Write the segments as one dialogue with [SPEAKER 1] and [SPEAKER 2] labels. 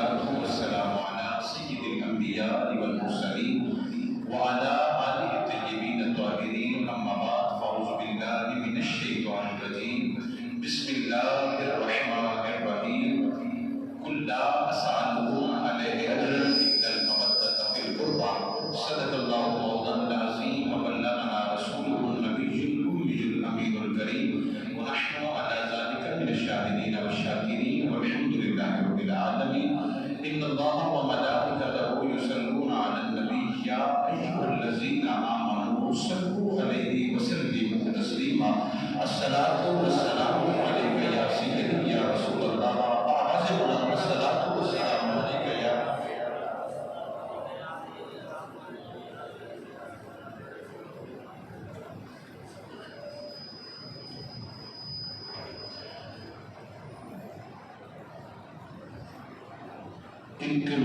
[SPEAKER 1] والصلاة والسلام على سيد الأنبياء والمرسلين وعلى آله الطيبين الطاهرين أما بعد فأعوذ بالله من الشيطان الرجيم بسم الله الرحمن الرحيم قل لا أسألكم عليه أجرا إلا المودة في القربى صدق الله مولانا العظيم وبلغنا رسوله النبي الأمي الأمين الكريم ونحن على ذلك من الشاهدين والشاكرين والحمد لله رب العالمين إن الله وملائكته يصلون على النبي يا أيها الذين آمنوا صلوا عليه وسلموا تسليما الصلاة والسلام عليك يا سيدي يا رسول الله الصلاة والسلام عليك يا ایک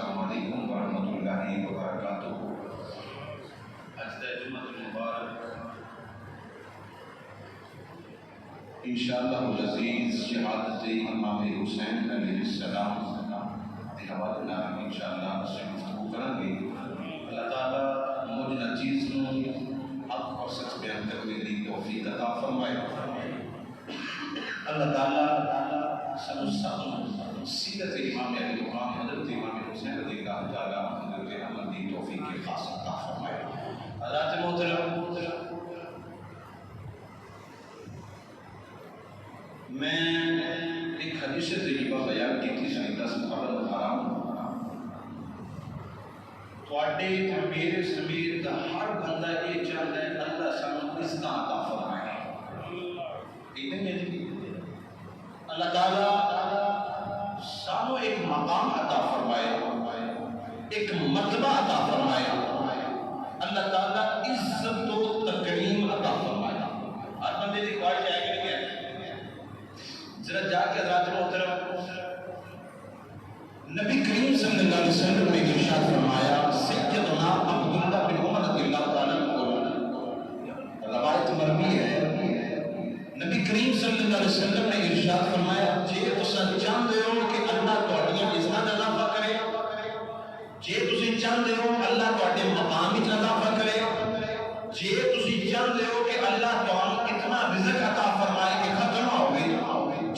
[SPEAKER 1] السلام علیکم ورحمۃ اللہ وبرکاتہ۔ اجزاء جمعۃ المبارک انشاءاللہ العزیز شہادت امام حسین علیہ السلام کے حوالے نال انشاءاللہ سے گفتگو کریں گے۔ اللہ تعالیٰ مجھ چیز کو حق اور سچ بیان کرنے کی توفیق عطا فرمائے۔ اللہ تعالیٰ سب سیرت امام علیہ مقام حضرت امام حسین رضی اللہ تعالیٰ عنہ کے عمل کی توفیق کے خاص عطا فرمائے۔ حضرات محترم، میں ایک حدیث طیبہ بیان کی تھی سنیدہ سبحان الحرام تواڈے میرے سمیت ہر بندہ یہ چاہتا ہے اللہ سانو اس کا عطا فرمائے۔ اللہ تعالیٰ سانو ایک مقام عطا فرمائے، ایک مرتبہ عطا فرمائے، اللہ تعالیٰ عزت و تکریم عطا فرمائے۔ ہر بندے کی خواہش ہے کہ نہیں ہے؟ ذرا جا کے حضرات محترم، نبی کریم صلی اللہ علیہ وسلم نے ارشاد فرمایا، سیدنا عبداللہ بن عمر رضی اللہ تعالیٰ عنہ روایت مروی ہے، نبی کریم صلی اللہ علیہ وسلم نے ارشاد فرمایا، جے تساں چاہندے ہو کہ اللہ تہاڈیاں عزتاں دا اضافہ کرے، جے تسی چاہندے ہو اللہ تہاڈے مقام وچ اضافہ کرے، جے تسی چاہندے ہو کہ اللہ تہانوں اتنا رزق عطا فرمائے کہ ختم نہ ہوے،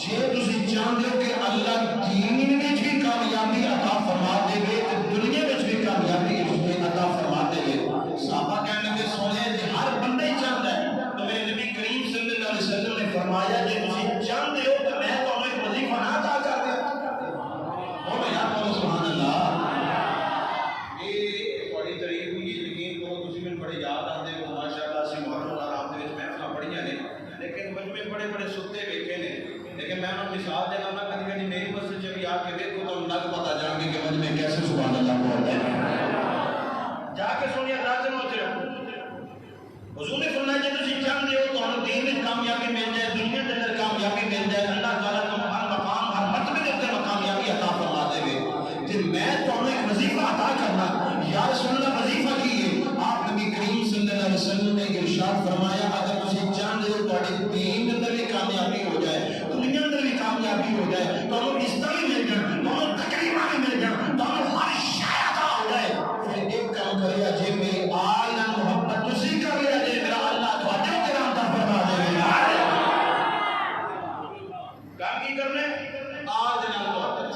[SPEAKER 1] جے تسی چاہندے ہو کہ اللہ دین وچ بھی کامیابی عطا فرما دے گے تے دنیا وچ بھی کامیابی عطا فرما دے گے۔ صحابہ کہنے لگے سونے جی ہر بندہ ہی چاہتا ہے، تو میرے نبی کریم صلی اللہ علیہ وسلم نے فرمایا جی تسی چاہندے ہو تو میں تمہیں ایک وظیفہ نہ عطا کر دیا۔ بولو یا بولو سبحان اللہ۔ یہ بڑی تعریف ہوئی ہے، یقین کرو تسی میں بڑے یاد آتے ہو ماشاءاللہ سے محرم الحرام دے وچ محفلاں پڑھیاں نے، لیکن مجھ میں بڑے بڑے ستے ویکھے نے، لیکن میں انہوں مثال دینا میں کبھی کبھی میری مسجد سے بھی آ کے دیکھو تو لگ پتا جان گے کہ مجھ میں کیسے سبحان اللہ بولتے ہیں۔ جا کے سنیا حضرات محترم، حضور نے فرمایا جے تسی چاہندے ہو تانوں دین وچ کامیابی مل جائے، دنیا دے اندر کامیابی مل جائے، اللہ تعالیٰ تمہیں ہر مقام ہر مرتبے دے اندر کامیابی عطا فرما دے گے، تے میں تانوں ایک وظیفہ عطا کرنا۔ یا رسول اللہ وظیفہ کی ہے؟ آپ نبی کریم صلی اللہ علیہ وسلم نے ارشاد فرمایا اگر تسی چاہندے ہو تہاڈے دین دے اندر بھی کامیابی ہو جائے، دنیا اندر بھی کامیابی ہو جائے، تانوں عزت بھی مل جائے، تانوں تکریماں بھی مل جائے، تانوں ہر شے عطا ہو جائے، پھر ایک کام کریا جے میری آل نال محبت تسی کر لیا جے میرا اللہ تہاڈے تے عطا فرما دے گا۔ کام کی کرنے؟ آج نال محبت،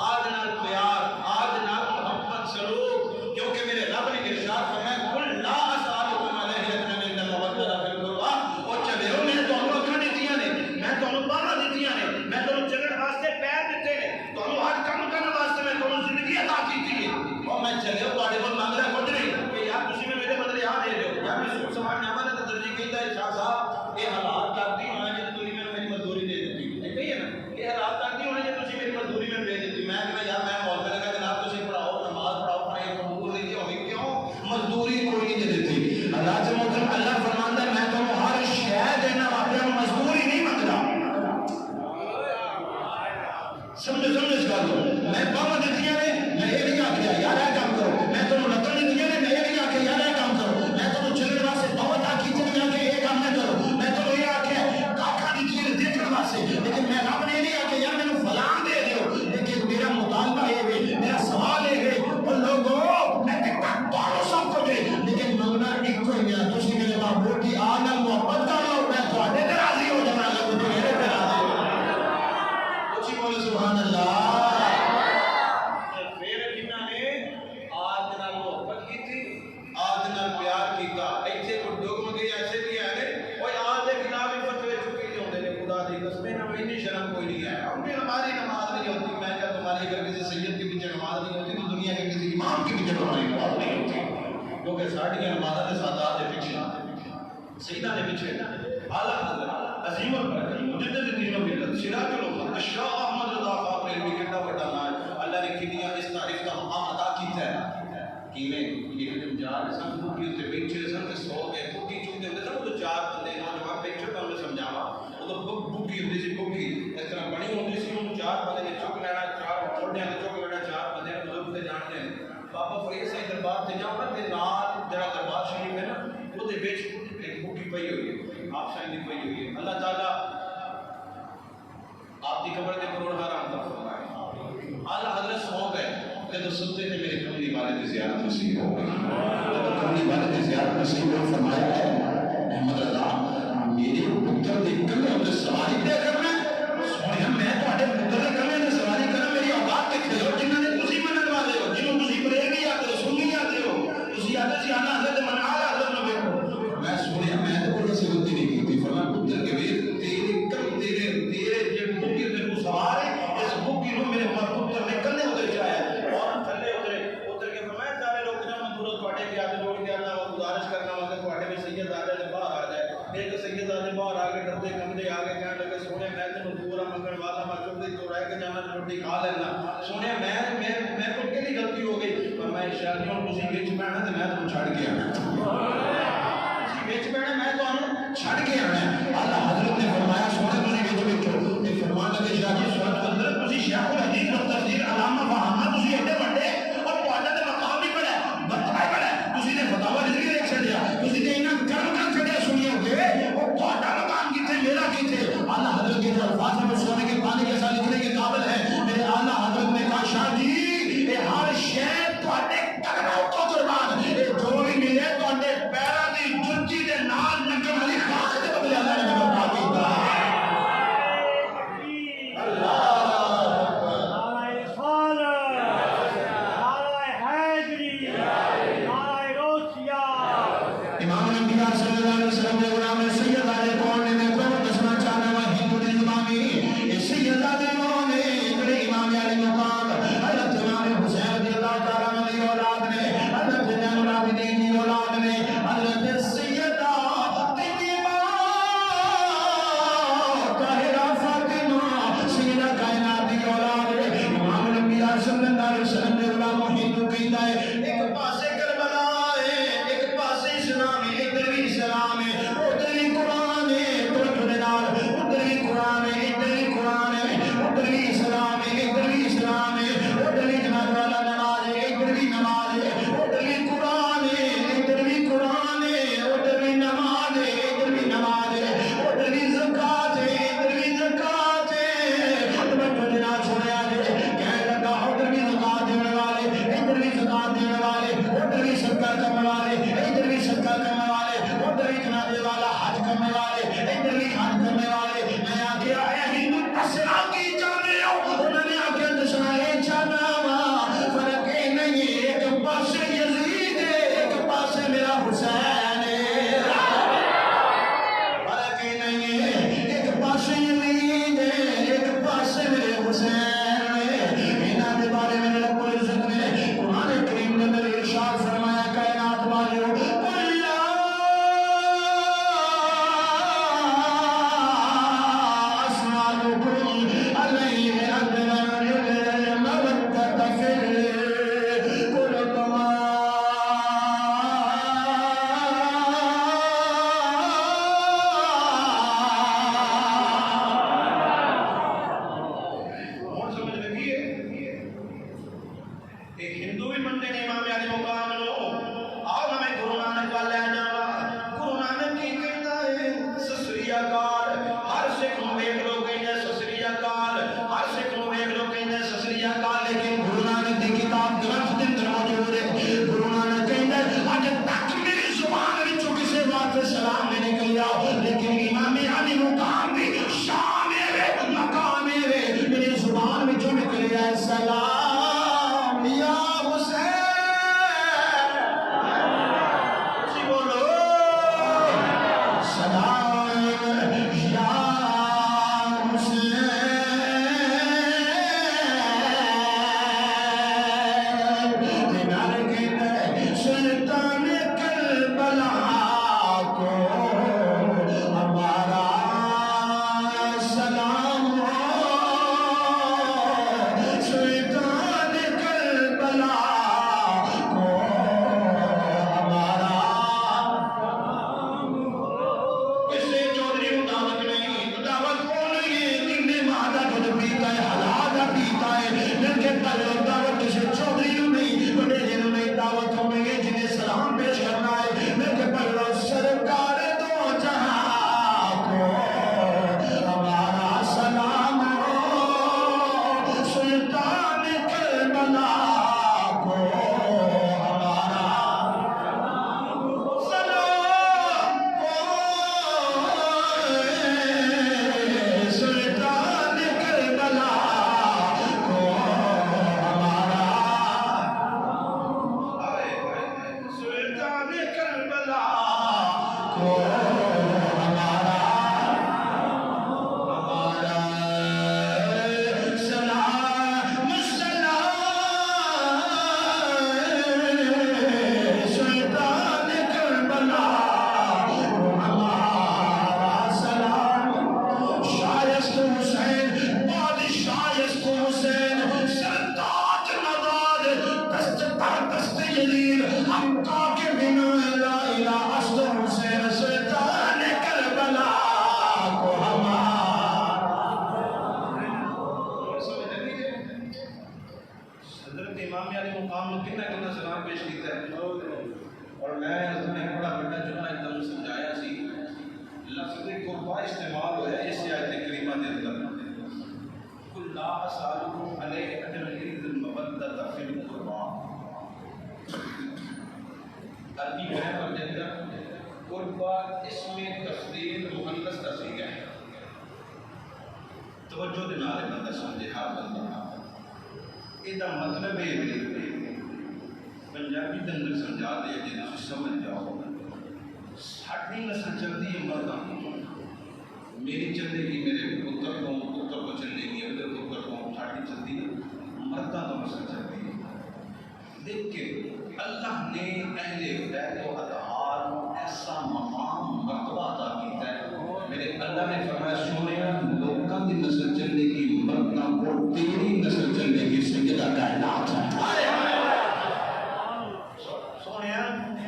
[SPEAKER 1] آج نال پیار، آج نال محبت سلوک، کیونکہ میرے رب نے ارشاد فرمایا قل لا اسألکم علیہ اجرا الا المودۃ فی القربى، او چلے ہو میں تانوں اکھاں دتیاں نے، میں تانوں باہاں دتیاں نے، میں تانوں چلن واسطے پیر دتے نے، تانوں ہر کام کرن واسطے میں تانوں زندگی عطا کیتی ہے، اور میں چلے ہو تہاڈے کول مانگ رہا کچھ نہیں کہ یار تسی میرے بدلے آ دے دیو، یار میں سوچ سمجھ نہ میں ترجیح کیتا ہے شاہ صاحب یہ حالات کرتی ہونا جے تسی میری مزدوری دے دیتی، صحیح ہے نا، یہ حالات کرتی ہونا جے تسی میری مزدوری میں دے دیتی، میں کہ یار میں مول میں لگا جناب تسی پڑھاؤ نماز پڑھاؤ پڑھائی قبول نہیں ہوگی، کیوں مزدوری کوئی نہیں دے دیتی۔ اللہ سے محترم اللہ فرماندا ہے میں تمہیں ہر شے دینا اپنے مزدوری نہیں منگدا۔ سمجھو اس گل کو، میں باہاں دتیاں نے میں یہ نہیں آکھیا یار اے کام کرو، میں تمہیں لتاں دتیاں نے میں یہ نہیں آکھیا یار اے کام کرو، میں تمہیں چلن واسطے بہت آکھی چلی آ کے یہ کام نہ کرو، میں تمہیں یہ آکھیا کاکھاں دتیاں نے دیکھن واسطے، لیکن میں رب نے نہیں آکھیا یار مینوں فلاں دے دیو، لیکن میرا مطالبہ یہ ہے، میرا سوال یہ ہے او لوگوں میں تمہیں سب کو دے لیکن منگنا ایک کو ہی ہے، تسی میرے محبوب کی آل نال محبت کر لو، میں تہاڈے تے راضی ہو جانا گا، تسی میرے تے راضی ہو جانا۔ اچھی بولے سبحان اللہ۔ پھر جنہاں نے آج نال محبت کی، آج نال پیار کیتا، ایتھے کو ڈگم گئے ایسے بھی ہے اوے آج دے خلاف فتوی چکی ہوندے نے، خدا دی قسم انہاں میں اتنی شرم کوئی نہیں ہے، ہم بھی ہماری نماز نہیں ہوتی، میں کہا تمہاری اگر کسی سید کے پیچھے نماز نہیں ہوتی تو دنیا کے کسی امام کے پیچھے تمہاری نماز نہیں ہوتی، کیونکہ ساڈیاں نمازاں دے سادات دے پیچھے سیداں دے پیچھے اعلیٰ حضرت عظیم البرکت مجدد دین و ملت سراج الامت اشراف احمد رضا خان علمی کتنا بڑا نام، اللہ نے کنیاں اس تعریف کا مقام عطا کیتا ہے کیویں یہ جب جا رہے سن بھوکی اتنے بیٹھے سن تے سو گئے بھوکی چکتے ہوتے سن تو چار بندے نوجوان بیٹھے تو انہیں سمجھاوا وہ تو بھوکی ہوتی سی، بھوکی اس طرح بنی ہوتی سی، انہوں چار بندے نے چک لینا، چار چھوڑنے چک لینا، چار بندے نے بزرگ جانتے ہیں بابا فرید سے دربار سے جاؤ نا تے نال جڑا دربار شریف ہے نا وہ دے وچ ایک بکھی پئی ہوئی ہے آپ سائن دی پئی ہوئی ہے اللہ تعالیٰ آپ کی قبر کے کروڑ حرام کا فرمائے اعلیٰ حضرت سو گئے جب سنتے تھے میرے کملی والے کی زیارت نصیب ہو گئی جب کملی والے کی زیارت نصیب ہو فرمایا ہے احمد اللہ میرے پتر دے کلے ہوتے سواری دے کرنا سونے میں تھوڑے پتر دے کلے نے سواری کرنا میری اوقات دکھے ہو جنہوں نے تسی منن والے ہو جنہوں تسی پریوی آتے ہو سنی آتے ہو تسی آتے سی آنا حضرت من آلہ حضرت نبی ہو میں سونے میں تو کوئی ایسی غلطی نہیں کی فرمان پتر کے ویر تیرے کل تیرے جب بکی تے کو سوار ہے اس بکی رو میرے پتر نے کلے ہوتے چاہے اور تھلے اتر کے فرمایا سارے لوگ جب میں دورت پاٹے کے آتے جوڑ کے آنا اور گزارش کرنا ہوگا کہ پاٹے میں سید آ جائے باہر آ جائے ایک سید آ جائے باہر آ کے ڈرتے کمدے آگے کہنے لگے سونے میں تینوں دورا منگن والا میں چوڑی تو رہ کے جانا روٹی کھا لینا سونے میں کو کلی غلطی ہو گئی پر میں شادیوں کسی بچ پہنا تو میں تم چھڑ کے آنا کسی بچ پہنا میں تو آنا چھڑ کے آنا اللہ حضرت نے فرمایا سونے تسی بچ بیٹھو ایک فرمان لگے شاہ جی سونے حضرت تسی شیخ الحدیث و تفسیر علامہ فہامہ تسی ایڈے بڑے اور پہنچا تے مقام بھی بڑا ہے بڑا ہے تسی نے فتاوی رضوی دیکھ چھڑیا تسی نے انہاں کرم کر چھڑیا سنیے ہوئے اور تہاڈا مقام کتے میرا کتے اعلیٰ حضرت کے الفاظ میں سونے کے پانی کے ساتھ لکھنے کے قابل ہے میرے اعلیٰ حضرت نے کہا شاہ جی یہ ہر شے تہاڈے قدموں تو قربان یہ جو بھی ملے تہاڈے پیراں دی جُتی دے نال لگن والی خاص دے بدلے اللہ نے عطا کیتا امام انبیاء صلی اللہ علیہ وسلم نے غلام سید علیہ کون نے میں کو دسنا چاہنا وا ہندو دی امامی سید علیہ نے بڑے امام علی مقام حضرت امام حسین رضی اللہ تعالی عنہ کی اولاد نے حضرت زین العابدین کی اولاد نے حضرت سیدہ طیبہ طاہرہ فاطمہ سیدہ کائنات کی اولاد نے امام انبیاء صلی اللہ علیہ وسلم نے غلام ہندو کہندا ہے ایک پاسے کربلا ہے ایک پاسے اسلام ہے ادھر بھی اسلام ہے ادھر بھی قرآن ہے ادھر بھی قرآن ہے ادھر بھی قرآن ہے ادھر بھی اسلام ہے ادھر بھی اسلام ہے ادھر بھی جناب والا نماز ہے ادھر بھی نماز ہے ادھر بھی قرآن ہے ادھر بھی قرآن ہے ادھر بھی نماز ہے ادھر بھی نماز ہے ادھر بھی زکات ہے ادھر بھی زکات ہے میں جناب سنیا ہے کہنے لگا ادھر بھی زکات دینے والے ادھر بھی زکات دینے والے ادھر بھی صدقہ کرنے والے ادھر بھی صدقہ کرنے والے ادھر بھی جناب والا حج کرنے والے ادھر بھی حج کرنے والے میں آ کے آیا ہندو دسنا کی چاہتے ہو انہوں نے آ کے دسنا یہ چاہنا وا فرق نہیں ایک پاسے یزید ہے ایک پاسے میرا حسین ہے فرق نہیں ہے ایک پاسے یزید ہے ایک پاسے میرے حسین ہے انہاں دے بارے میں رب العزت نے قرآن کریم نے اندر ارشاد فرمایا کائنات والو السلام یا حسین
[SPEAKER 2] حقا کے بنا لا الہ اصل حسین سلطان کربلا کو
[SPEAKER 1] حضرت امام علیہ مقام میں کتنا کتنا سلام پیش کیتا ہے. اور میں بڑا بڑا جملہ ایک دم سمجھایا سی لفظ قربا استعمال ہوا ہے اس آیت کریمہ کے اندر. قل لا اسالکم علیہ اجرا الا المودۃ فی القربا. عربی گرامر کے اندر قربا اس میں تفضیل مؤنث کا صیغہ ہے. توجہ دے نال بندہ سمجھے ہر بندہ یہ مطلب ہے پنجابی کے اندر سمجھا دے جی تم سمجھ جاؤ. ساری نسل چلتی ہے مردوں کی. میری چلے گی میرے پتر کو چلے گی میرے پتر کو ساری چلتی ہے مردوں کا نسل چلتی ہے. لیکن اللہ نے اہل بیت و اطہار کو ایسا مقام مرتبہ عطا کیتا ہے. میرے اللہ نے فرمایا سونیا لوگوں کی نسل چلنے کی مردوں کو تیری نسل چلنے کی سیدہ کائنات ہے. سونیا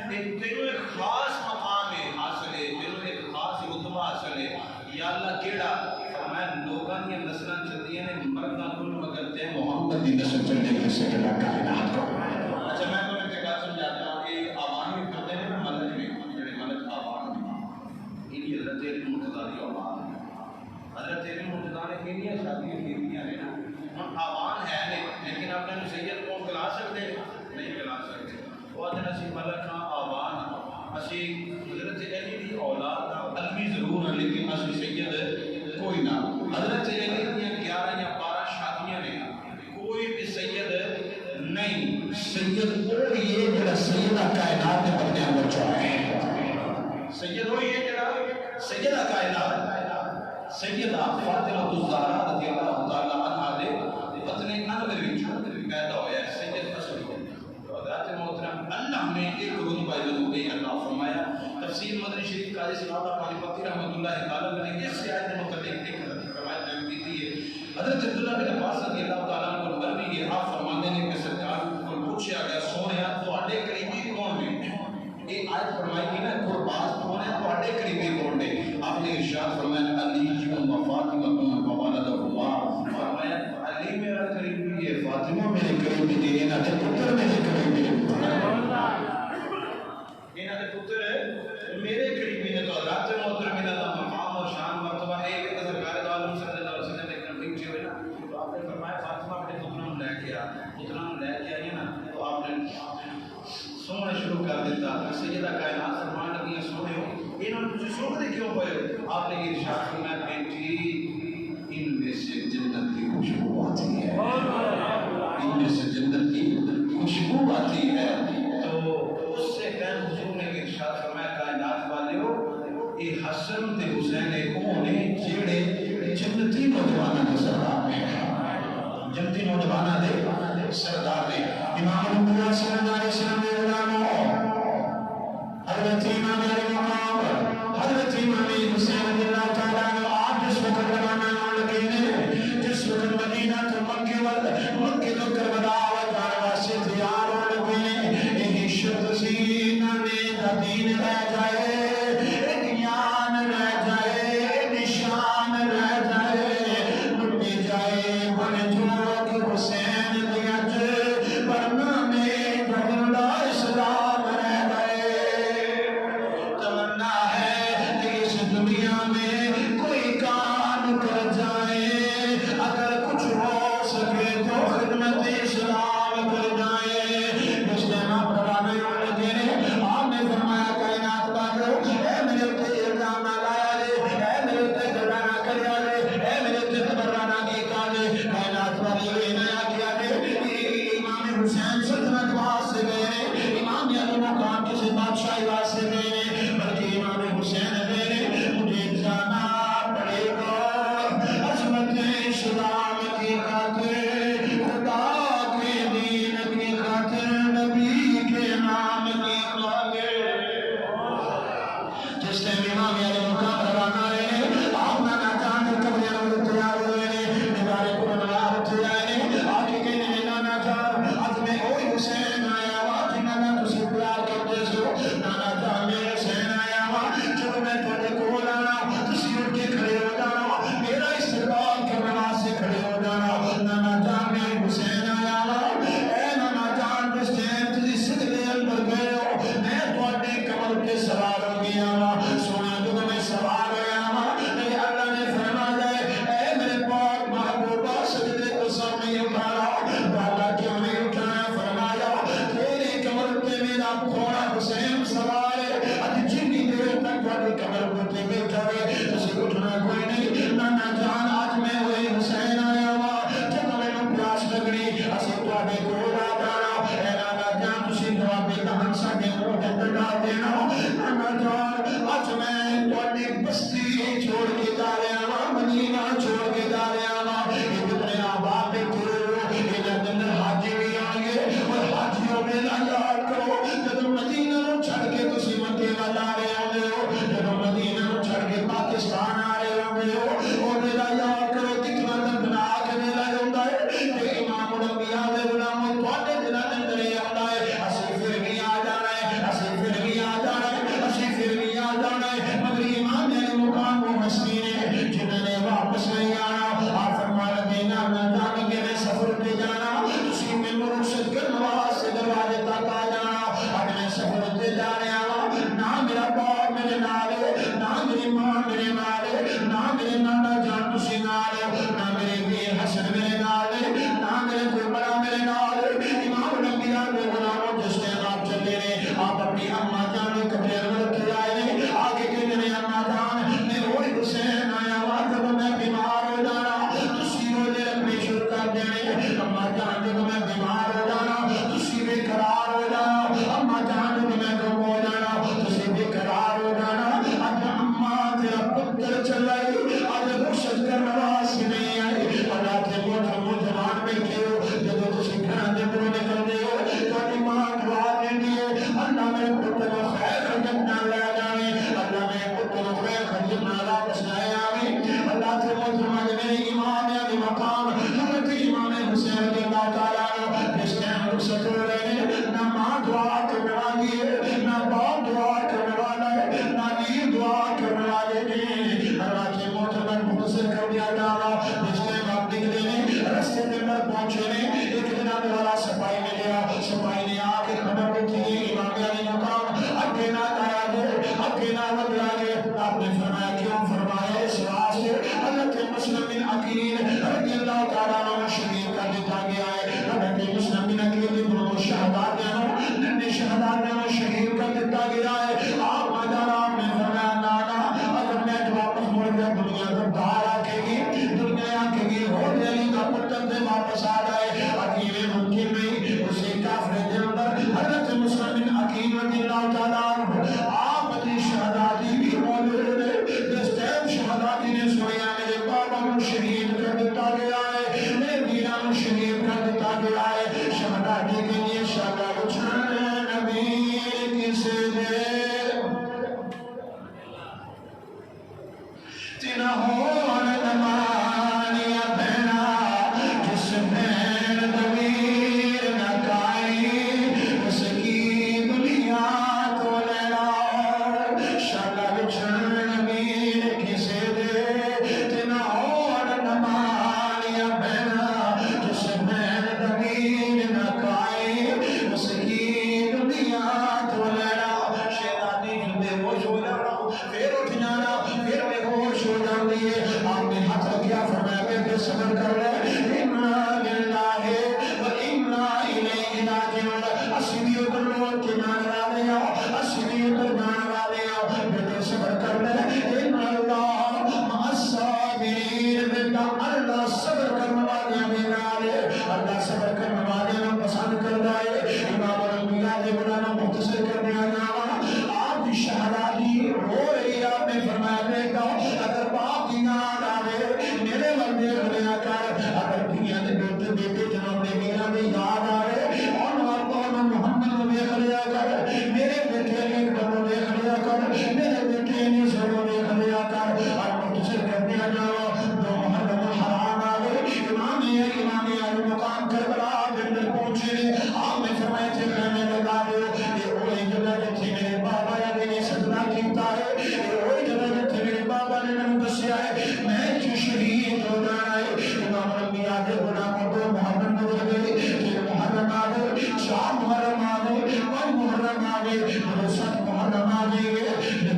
[SPEAKER 1] تینوں ایک خاص مقام ہے حاصل ہے, تینوں ایک خاص رتبہ حاصل ہے. یا اللہ کیڑا فرمایا لوگوں کی نسل چلتی ہیں مردوں کو مگر تے محمد کی نسل چلنے کی سیدہ کائنات کو. اچھا میں تو ایک بات سمجھاتا ہوں کہ آوان بھی کرتے ہیں ملک میں جڑے ملک آوان ہیں یہ حضرت علی مرتضیٰ کی آوان ہے. حضرت علی مرتضیٰ نے کتنی شادیاں کیتیاں نے نا. ہم آوان ہے نہیں لیکن آپ نے سید کو کلا سکتے نہیں کلا سکتے. وہ آدھے اسی ملک کا آوان اسی حضرت علی کی اولاد علوی ضرور ہیں لیکن اسی سید کوئی نہ. حضرت علی کی 11 یا 12 شادیاں نے کوئی بھی سید نہیں. سید وہی ہے جڑا سیدہ کائنات کے بندے اندر چاہے ہے. سید وہی ہے جڑا سیدہ کائنات سیدہ فاطمہ الزہرا رضی اللہ تعالی عنہا دے پتنے انور وچ پیدا ہویا ہے. سید اصل حضرت محترم اللہ نے ایک رتبہ ضرور عطا فرمایا. تفسیر مدنی شریف قاضی سعادت پانی پتی رحمۃ اللہ تعالی نے اس آیت کے متعلق ایک روایت بیان کی ہے. حضرت عبداللہ بن عباس رضی اللہ تعالیٰ عنہ کو مروی ہے. آپ فرماتے ہیں کہ سرکار کو پوچھا گیا سونیا تواڈے قریبی کون نے. یہ آیت فرمائی گئی نا قرباز کون ہے تواڈے قریبی کون نے. آپ نے ارشاد فرمایا علی و فاطمہ و ولدہما. فرمایا علی میرا قریبی ہے فاطمہ میرے قریبی ہے انہاں دے پتر میرے قریبی ہے. انہاں دے پتر میرے قریبی نے. تو حضرت محترم اللہ مقام و شان مرتبہ ہے کہ سرکار دو عالم صلی اللہ علیہ وسلم تو آپ نے فرمایا فاطمہ اپنے پتروں لے کے آ. پتروں لے کے آئی نا تو آپ نے سونا شروع کر دیتا. سیدہ کائنات فرمان لگی سونے ہو انہوں نے تجھے سوکھتے کیوں پڑے. آپ نے ارشاد فرمایا بیٹی ان میں سے جنت کی خوشبو آتی ہے. ان میں سے جنت کی خوشبو آتی ہے. تو اس سے کہن حضور نے ارشاد فرمایا کائنات والے ہو یہ حسن تے حسین کون نے جڑے جنتی نوجوانوں کے سردار میں جنتی نوجوانوں کے سردار میں. امام صلی اللہ علیہ وسلم نے علامہ حضرت امام علیہ مقام حضرت امام حسین رضی اللہ تعالیٰ عنہ آپ جس وقت روانہ لگے نے جس وقت مدینہ تو مکے تو کربلا و جانے سے تیار ہو لگے نے. ایک شرط سی نہ نے دین رہ جائے
[SPEAKER 2] سپاہی نے لیا، سپاہی نے آ کے خبر دیتی ہے امام علی مقام اگے نہ آیا گے، اگے نہ بدلا گے۔ آپ نے فرمایا کیوں؟ فرمایا اس واسطے حضرت مسلم بن عقیل رضی اللہ تعالیٰ عنہ شہید کر دیتا گیا ہے۔ حضرت مسلم بن عقیل دونوں شہادت نے شہید کر دیتا گیا ہے۔ آپ مدارام نے فرمایا نانا اگر میں واپس مڑ گیا دنیا کو دار آکے گی، دنیا آکے گی ہو علی کا پتر سے واپس آ جائے، عقیل ممکن نہیں۔ اسی کافرے کے اندر حضرت مسلم بن عقیل رضی اللہ تعالیٰ عنہ آپ کی شہادتی بھی موجود ہے۔ جس ٹائم شہادتی نے سنیا میرے بابا کو شہید کر دیتا گیا ہے، میرے بینا کو شہید کر دیتا گیا ہے، شہادتی کے لیے شہادت اچھانے نبی کسے دے تینا ہون نمانیا بہنا جس میں دمیر نہ کائی اس کی دنیا تو لینا شہادت اچھانے نبی کسے دے تینا ہون نمانیا بہنا جس میں دمیر نہ کائی اس کی دنیا تو لینا۔ شہادتی جلدے ہوش ہو جانا، پھر اٹھ جانا، پھر بے ہوش ہو جاتی ہے۔ آپ نے ہاتھ رکھیا فرمایا کہ صبر کر لے، انا للہ و انا الیہ راجعون۔ اسی بھی ادھر لوٹ کے مان والے آؤ، اسی بھی ادھر مان والے آؤ، بیٹے صبر کر لے، ان اللہ مع الصابرین، بیٹا اللہ صبر کرنے والے میں اللہ صبر کرنے والے میں پسند کر دائے۔ امام الانبیاء دے بنانا مختصر کرنے آنا آپ کی شہادتی ہو رہی، آپ نے فرمایا بیٹا اگر باپ کی یاد آوے میرے بندے بنیا کر، اگر دنیا دے بیٹے بیٹے جناب نے میرا بھی یاد آوے اور محمد کو دیکھ لیا کر، میرے بیٹے نے بندوں دیکھ لیا کر، میرے بیٹے نے سروں دیکھ لیا کر۔ اور مختصر کرنے آنا دو محرم حرام آوے، امام علی مقام کربلا جنر پہنچے، آپ نے فرمایا تھے میں لگا دو یہ وہی جگہ جتھے میرے بابا یا میری سجدہ کیتا ہے، یہ وہی جگہ جتھے میرے بابا نے میں دسیا ہے میں جو شہید ہو جانا ہے۔ امام الانبیاء دے غلام دو محرم گزر گئے، پھر محرم آ گئے، 4 محرم آ گئے، 5 محرم آ گئے، 7 محرم آ گئے،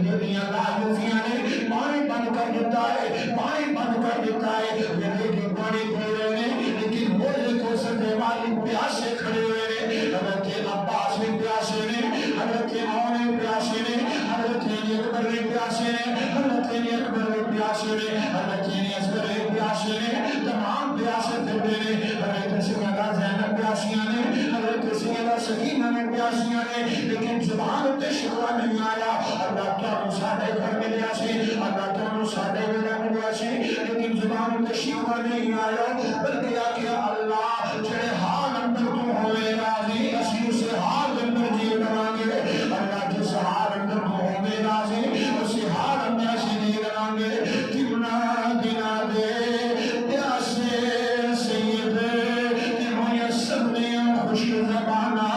[SPEAKER 2] دنیا لاجوفیاں نے پانی بند کر دیتا ہے، پانی بند کر دیتا ہے، لیکن پانی پی رہے ہیں لیکن موزے کو سکے والی پیاسے کھڑے ہوئے ہیں۔ حضرت عباس بھی پیاسے نے، حضرت عون پیاسے نے، حضرت اکبر بھی پیاسے نے، حضرت اکبر بھی پیاسے نے، حضرت اصغر بھی پیاسے نے، تمام پیاسے پھرتے نے۔ حضرت سیدہ زینب پیاسیاں نے، حضرت سیدہ سکینہ نے پیاسیاں نے، لیکن زبان تے شکوہ نہیں آیا۔ اللہ تعالیٰ ساڑھے گھر میں لیا سی، اللہ تعالیٰ ساڑھے گھر میں لیا سی، لیکن زبان تے شکوہ نہیں آیا، بلکہ آکیا اللہ جڑے حال اندر تو ہوئے راضی اسی اسے حال اندر جی کرانگے، اللہ جس حال اندر تو ہوئے راضی اسی حال اندر اسی جی کرانگے۔ کتنا دنا دے پیاسے سید تیموں یا سب نے خوش زبانہ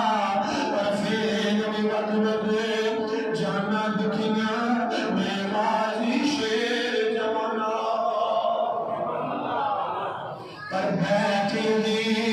[SPEAKER 2] پر فیل بھی وقت بدے جانا دکھیاں میں غازی شیر جوانا پر بیٹھی دی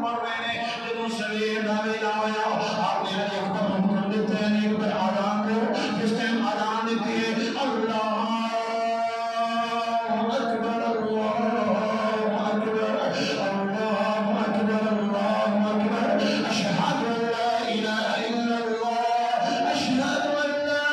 [SPEAKER 2] پڑھ رہے ہیں جب سویر دا ویلا ہویا آپ نے علی اکبر حکم دیتے ہیں ایک بار آزان دو جس ٹائم آزان دیتی ہے اللہ اکبر اللہ اکبر اللہ اکبر اللہ اکبر اشہد ان لا الہ الا اللہ اشہد ان لا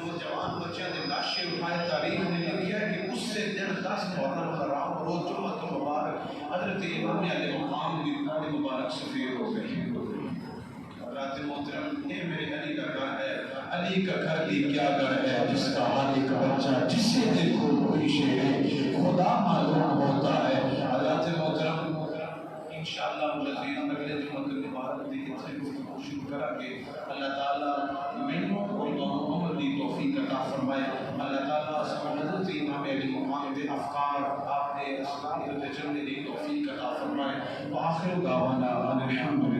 [SPEAKER 2] نوجوان بچوں نے لاشیں اٹھائے تاریخ نے لکھا ہے کہ اس سے 10 محرم حرام روز جمعہ مبارک حضرت امام علیہ مقام کی داڑھی مبارک سفید ہو گئی. حضرات محترم یہ میرے علی کا گھر ہے. علی کا گھر بھی کیا گھر ہے جس کا علی کا بچہ جسے دیکھو کوئی شیر خدا معلوم ہوتا ہے. حضرات محترم انشاءاللہ مزید اگلے جمعہ کے مبارک دی سے گفتگو شروع کرا کے اللہ تعالیٰ منوں اور محمد دی توفیق عطا فرمائے. اللہ تعالیٰ حضرت امام علی مقام کے افکار آپ نے اسلام کے چلنے دی توفیق عطا فرمائے. وآخر دعوانا الحمد